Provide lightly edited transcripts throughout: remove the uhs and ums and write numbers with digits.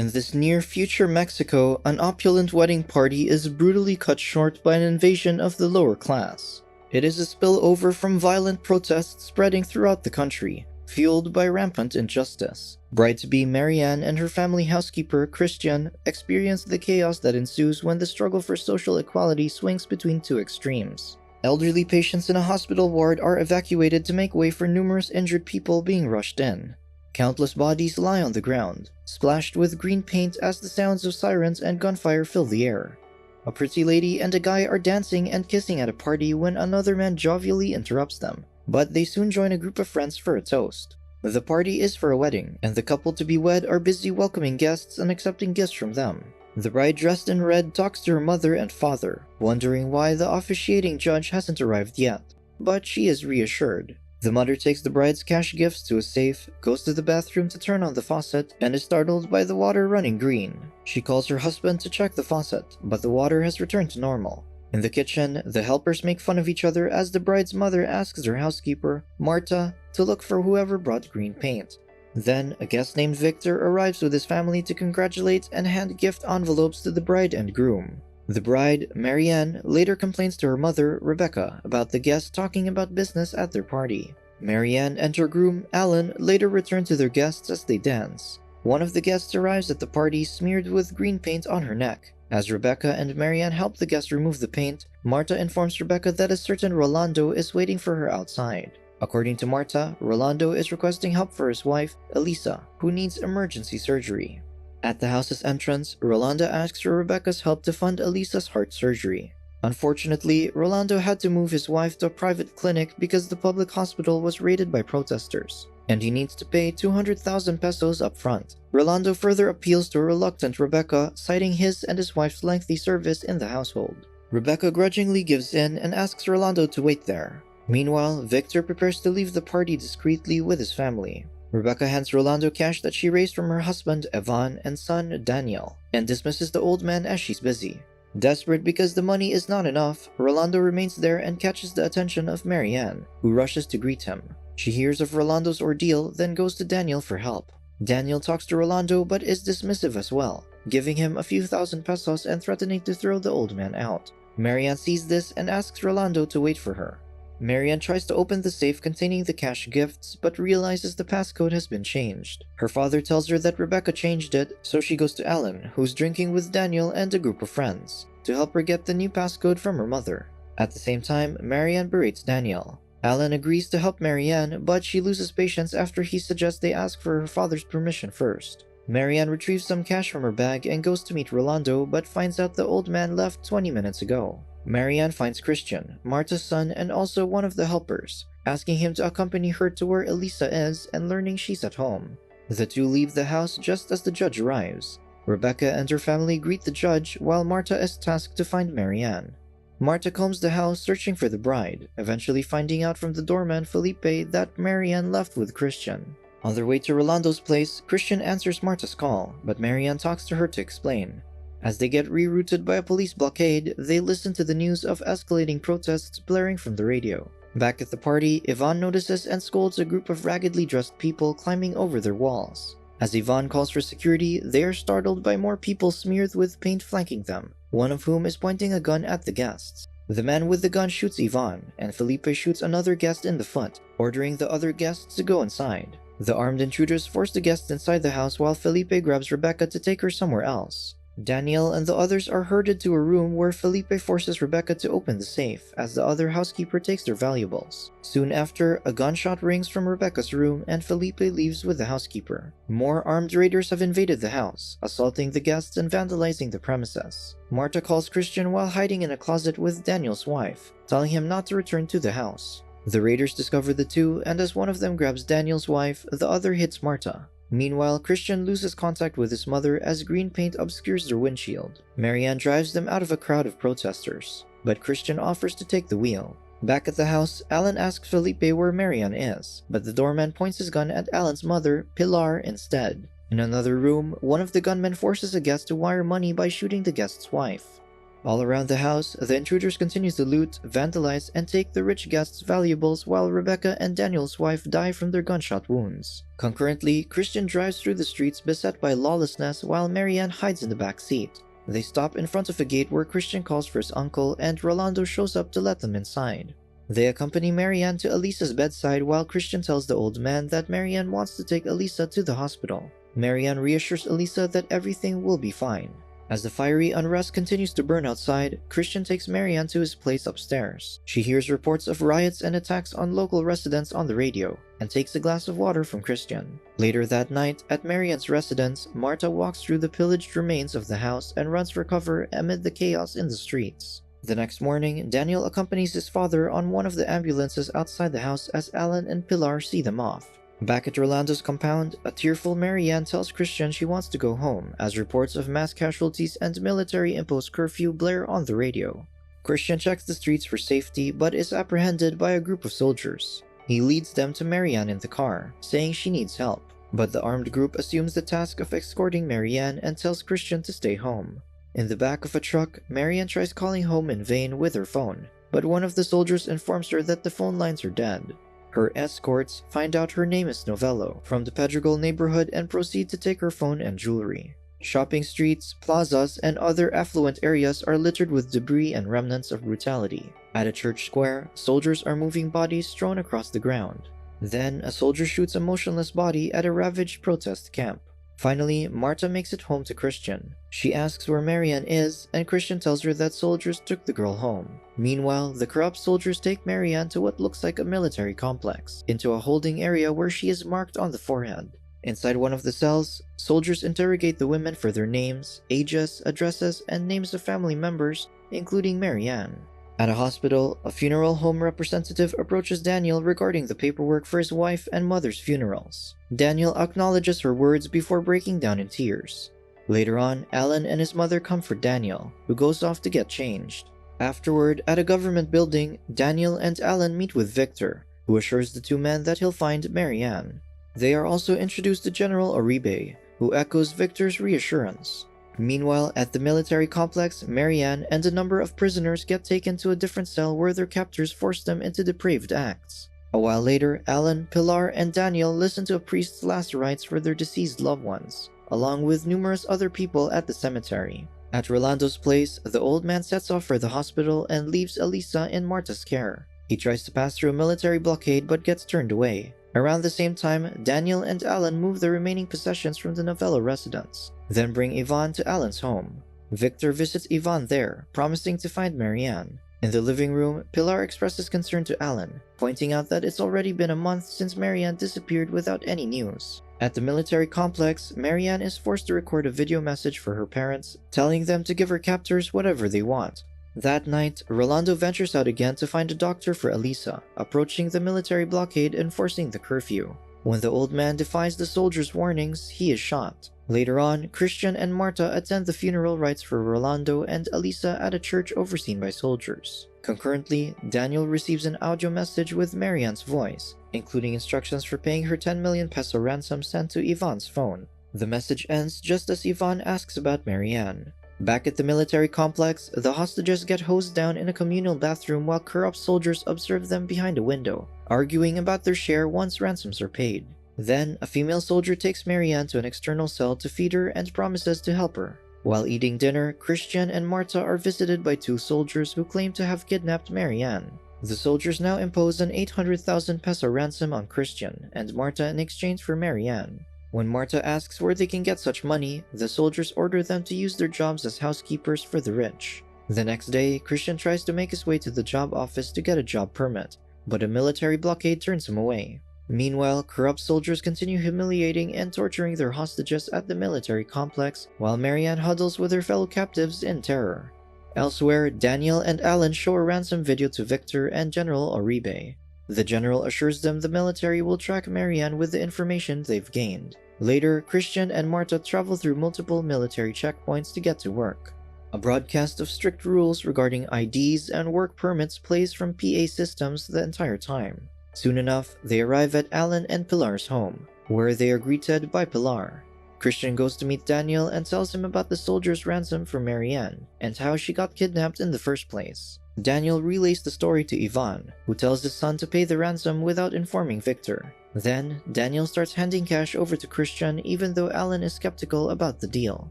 In this near-future Mexico, an opulent wedding party is brutally cut short by an invasion of the lower class. It is a spillover from violent protests spreading throughout the country, fueled by rampant injustice. Bride-to-be Marianne and her family housekeeper, Christian, experience the chaos that ensues when the struggle for social equality swings between two extremes. Elderly patients in a hospital ward are evacuated to make way for numerous injured people being rushed in. Countless bodies lie on the ground, splashed with green paint as the sounds of sirens and gunfire fill the air. A pretty lady and a guy are dancing and kissing at a party when another man jovially interrupts them, but they soon join a group of friends for a toast. The party is for a wedding, and the couple to be wed are busy welcoming guests and accepting gifts from them. The bride dressed in red talks to her mother and father, wondering why the officiating judge hasn't arrived yet, but she is reassured. The mother takes the bride's cash gifts to a safe, goes to the bathroom to turn on the faucet, and is startled by the water running green. She calls her husband to check the faucet, but the water has returned to normal. In the kitchen, the helpers make fun of each other as the bride's mother asks her housekeeper, Marta, to look for whoever brought green paint. Then, a guest named Victor arrives with his family to congratulate and hand gift envelopes to the bride and groom. The bride, Marianne, later complains to her mother, Rebecca, about the guests talking about business at their party. Marianne and her groom, Alan, later return to their guests as they dance. One of the guests arrives at the party smeared with green paint on her neck. As Rebecca and Marianne help the guest remove the paint, Marta informs Rebecca that a certain Rolando is waiting for her outside. According to Marta, Rolando is requesting help for his wife, Elisa, who needs emergency surgery. At the house's entrance, Rolando asks for Rebecca's help to fund Elisa's heart surgery. Unfortunately, Rolando had to move his wife to a private clinic because the public hospital was raided by protesters, and he needs to pay 200,000 pesos up front. Rolando further appeals to a reluctant Rebecca, citing his and his wife's lengthy service in the household. Rebecca grudgingly gives in and asks Rolando to wait there. Meanwhile, Victor prepares to leave the party discreetly with his family. Rebecca hands Rolando cash that she raised from her husband, Evan, and son, Daniel, and dismisses the old man as she's busy. Desperate because the money is not enough, Rolando remains there and catches the attention of Marianne, who rushes to greet him. She hears of Rolando's ordeal, then goes to Daniel for help. Daniel talks to Rolando but is dismissive as well, giving him a few thousand pesos and threatening to throw the old man out. Marianne sees this and asks Rolando to wait for her. Marianne tries to open the safe containing the cash gifts, but realizes the passcode has been changed. Her father tells her that Rebecca changed it, so she goes to Alan, who's drinking with Daniel and a group of friends, to help her get the new passcode from her mother. At the same time, Marianne berates Daniel. Alan agrees to help Marianne, but she loses patience after he suggests they ask for her father's permission first. Marianne retrieves some cash from her bag and goes to meet Rolando, but finds out the old man left 20 minutes ago. Marianne finds Christian, Marta's son and also one of the helpers, asking him to accompany her to where Elisa is and learning she's at home. The two leave the house just as the judge arrives. Rebecca and her family greet the judge while Marta is tasked to find Marianne. Marta combs the house searching for the bride, eventually finding out from the doorman Felipe that Marianne left with Christian. On their way to Rolando's place, Christian answers Marta's call, but Marianne talks to her to explain. As they get rerouted by a police blockade, they listen to the news of escalating protests blaring from the radio. Back at the party, Ivan notices and scolds a group of raggedly dressed people climbing over their walls. As Ivan calls for security, they are startled by more people smeared with paint flanking them, one of whom is pointing a gun at the guests. The man with the gun shoots Ivan, and Felipe shoots another guest in the foot, ordering the other guests to go inside. The armed intruders force the guests inside the house while Felipe grabs Rebecca to take her somewhere else. Daniel and the others are herded to a room where Felipe forces Rebecca to open the safe as the other housekeeper takes their valuables. Soon after, a gunshot rings from Rebecca's room and Felipe leaves with the housekeeper. More armed raiders have invaded the house, assaulting the guests and vandalizing the premises. Marta calls Christian while hiding in a closet with Daniel's wife, telling him not to return to the house. The raiders discover the two, and as one of them grabs Daniel's wife, the other hits Marta. Meanwhile, Christian loses contact with his mother as green paint obscures their windshield. Marianne drives them out of a crowd of protesters, but Christian offers to take the wheel. Back at the house, Alan asks Felipe where Marianne is, but the doorman points his gun at Alan's mother, Pilar, instead. In another room, one of the gunmen forces a guest to wire money by shooting the guest's wife. All around the house, the intruders continue to loot, vandalize, and take the rich guests' valuables while Rebecca and Daniel's wife die from their gunshot wounds. Concurrently, Christian drives through the streets beset by lawlessness while Marianne hides in the back seat. They stop in front of a gate where Christian calls for his uncle and Rolando shows up to let them inside. They accompany Marianne to Elisa's bedside while Christian tells the old man that Marianne wants to take Elisa to the hospital. Marianne reassures Elisa that everything will be fine. As the fiery unrest continues to burn outside, Christian takes Marianne to his place upstairs. She hears reports of riots and attacks on local residents on the radio, and takes a glass of water from Christian. Later that night, at Marianne's residence, Marta walks through the pillaged remains of the house and runs for cover amid the chaos in the streets. The next morning, Daniel accompanies his father on one of the ambulances outside the house as Alan and Pilar see them off. Back at Rolando's compound, a tearful Marianne tells Christian she wants to go home as reports of mass casualties and military-imposed curfew blare on the radio. Christian checks the streets for safety but is apprehended by a group of soldiers. He leads them to Marianne in the car, saying she needs help, but the armed group assumes the task of escorting Marianne and tells Christian to stay home. In the back of a truck, Marianne tries calling home in vain with her phone, but one of the soldiers informs her that the phone lines are dead. Her escorts find out her name is Novello from the Pedregal neighborhood and proceed to take her phone and jewelry. Shopping streets, plazas, and other affluent areas are littered with debris and remnants of brutality. At a church square, soldiers are moving bodies strewn across the ground. Then, a soldier shoots a motionless body at a ravaged protest camp. Finally, Marta makes it home to Christian. She asks where Marianne is, and Christian tells her that soldiers took the girl home. Meanwhile, the corrupt soldiers take Marianne to what looks like a military complex, into a holding area where she is marked on the forehead. Inside one of the cells, soldiers interrogate the women for their names, ages, addresses, and names of family members, including Marianne. At a hospital, a funeral home representative approaches Daniel regarding the paperwork for his wife and mother's funerals. Daniel acknowledges her words before breaking down in tears. Later on, Alan and his mother comfort Daniel, who goes off to get changed. Afterward, at a government building, Daniel and Alan meet with Victor, who assures the two men that he'll find Marianne. They are also introduced to General Uribe, who echoes Victor's reassurance. Meanwhile, at the military complex, Marianne and a number of prisoners get taken to a different cell where their captors force them into depraved acts. A while later, Alan, Pilar, and Daniel listen to a priest's last rites for their deceased loved ones, along with numerous other people at the cemetery. At Rolando's place, the old man sets off for the hospital and leaves Elisa in Marta's care. He tries to pass through a military blockade but gets turned away. Around the same time, Daniel and Alan move the remaining possessions from the Novello residence, then bring Yvonne to Alan's home. Victor visits Yvonne there, promising to find Marianne. In the living room, Pilar expresses concern to Alan, pointing out that it's already been a month since Marianne disappeared without any news. At the military complex, Marianne is forced to record a video message for her parents, telling them to give her captors whatever they want. That night, Rolando ventures out again to find a doctor for Elisa, approaching the military blockade enforcing the curfew. When the old man defies the soldiers' warnings, he is shot. Later on, Christian and Marta attend the funeral rites for Rolando and Elisa at a church overseen by soldiers. Concurrently, Daniel receives an audio message with Marianne's voice, including instructions for paying her 10 million peso ransom sent to Yvonne's phone. The message ends just as Yvonne asks about Marianne. Back at the military complex, the hostages get hosed down in a communal bathroom while corrupt soldiers observe them behind a window, arguing about their share once ransoms are paid. Then, a female soldier takes Marianne to an external cell to feed her and promises to help her. While eating dinner, Christian and Marta are visited by two soldiers who claim to have kidnapped Marianne. The soldiers now impose an 800,000 peso ransom on Christian and Marta in exchange for Marianne. When Marta asks where they can get such money, the soldiers order them to use their jobs as housekeepers for the rich. The next day, Christian tries to make his way to the job office to get a job permit, but a military blockade turns him away. Meanwhile, corrupt soldiers continue humiliating and torturing their hostages at the military complex, while Marianne huddles with her fellow captives in terror. Elsewhere, Daniel and Alan show a ransom video to Victor and General Uribe. The general assures them the military will track Marianne with the information they've gained. Later, Christian and Marta travel through multiple military checkpoints to get to work. A broadcast of strict rules regarding IDs and work permits plays from PA systems the entire time. Soon enough, they arrive at Alan and Pilar's home, where they are greeted by Pilar. Christian goes to meet Daniel and tells him about the soldier's ransom for Marianne and how she got kidnapped in the first place. Daniel relays the story to Ivan, who tells his son to pay the ransom without informing Victor. Then, Daniel starts handing cash over to Christian even though Alan is skeptical about the deal.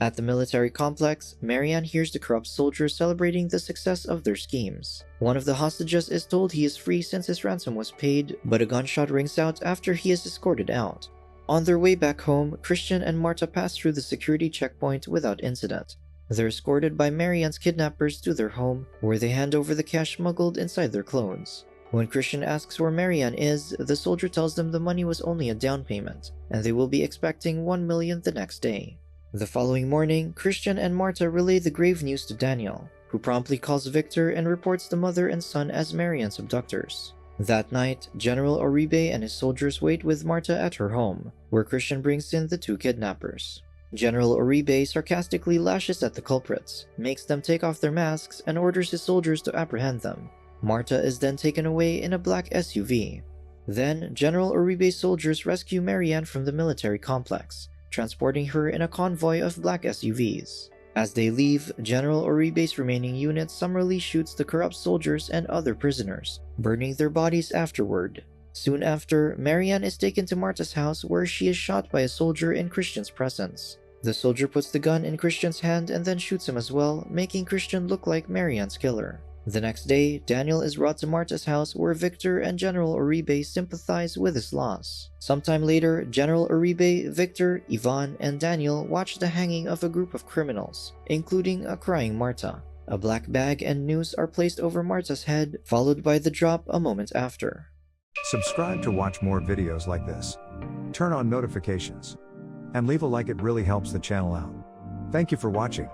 At the military complex, Marianne hears the corrupt soldiers celebrating the success of their schemes. One of the hostages is told he is free since his ransom was paid, but a gunshot rings out after he is escorted out. On their way back home, Christian and Marta pass through the security checkpoint without incident. They're escorted by Marianne's kidnappers to their home, where they hand over the cash smuggled inside their clothes. When Christian asks where Marianne is, the soldier tells them the money was only a down payment, and they will be expecting 1 million the next day. The following morning, Christian and Marta relay the grave news to Daniel, who promptly calls Victor and reports the mother and son as Marianne's abductors. That night, General Oribe and his soldiers wait with Marta at her home, where Christian brings in the two kidnappers. General Oribe sarcastically lashes at the culprits, makes them take off their masks, and orders his soldiers to apprehend them. Marta is then taken away in a black SUV. Then, General Oribe's soldiers rescue Marianne from the military complex, transporting her in a convoy of black SUVs. As they leave, General Oribe's remaining unit summarily shoots the corrupt soldiers and other prisoners, burning their bodies afterward. Soon after, Marianne is taken to Marta's house where she is shot by a soldier in Christian's presence. The soldier puts the gun in Christian's hand and then shoots him as well, making Christian look like Marianne's killer. The next day, Daniel is brought to Marta's house where Victor and General Oribe sympathize with his loss. Sometime later, General Oribe, Victor, Ivan, and Daniel watch the hanging of a group of criminals, including a crying Marta. A black bag and noose are placed over Marta's head, followed by the drop a moment after. Subscribe to watch more videos like this. Turn on notifications. And leave a like, it really helps the channel out. Thank you for watching.